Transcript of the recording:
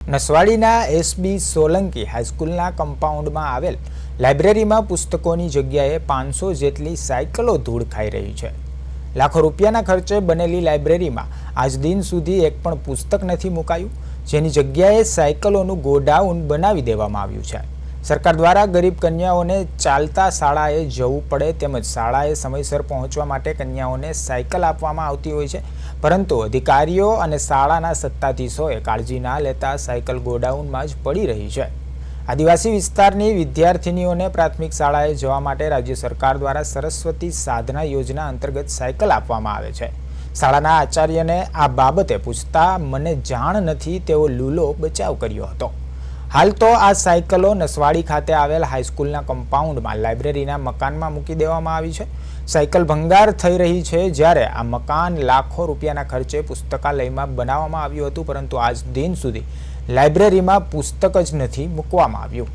નસવાડીના SB Solanki હાઈસ્કૂલના કમ્પાઉન્ડમાં આવેલ લાઇબ્રેરીમાં પુસ્તકોની જગ્યાએ 500 જેટલી સાયકલો ધૂળ ખાઈ રહી છે। લાખો રૂપિયાના ખર્ચે બનેલી લાઇબ્રેરીમાં આજ દિન સુધી એક પણ પુસ્તક નથી મુકાયું, જેની જગ્યાએ સાયકલોનું ગોડાઉન બનાવી દેવામાં આવ્યું છે। સરકાર દ્વારા ગરીબ કન્યાઓને ચાલતા શાળાએ જવું પડે તેમજ શાળાએ સમયસર પહોંચવા માટે કન્યાઓને સાયકલ આપવામાં આવતી હોય છે, પરંતુ અધિકારીઓ અને શાળાના સત્તાધીશોએ કાળજી ના લેતા સાયકલ ગોડાઉનમાં જ પડી રહી છે। આદિવાસી વિસ્તારની વિદ્યાર્થિનીઓને પ્રાથમિક શાળાએ જવા માટે રાજ્ય સરકાર દ્વારા સરસ્વતી સાધના યોજના અંતર્ગત સાયકલ આપવામાં આવે છે। શાળાના આચાર્યને આ બાબતે પૂછતા મને જાણ નથી તેવો લૂલો બચાવ કર્યો હતો। હાલ તો આ સાયકલો નસવાડી ખાતે આવેલ હાઈસ્કૂલના કમ્પાઉન્ડમાં લાઇબ્રેરીના મકાનમાં મૂકી દેવામાં આવી છે। સાયકલ ભંગાર થઈ રહી છે, જ્યારે આ મકાન લાખો રૂપિયાના ખર્ચે પુસ્તકાલયમાં બનાવવામાં આવ્યું હતું, પરંતુ આજ દિન સુધી લાઇબ્રેરીમાં પુસ્તક જ નથી મૂકવામાં આવ્યું।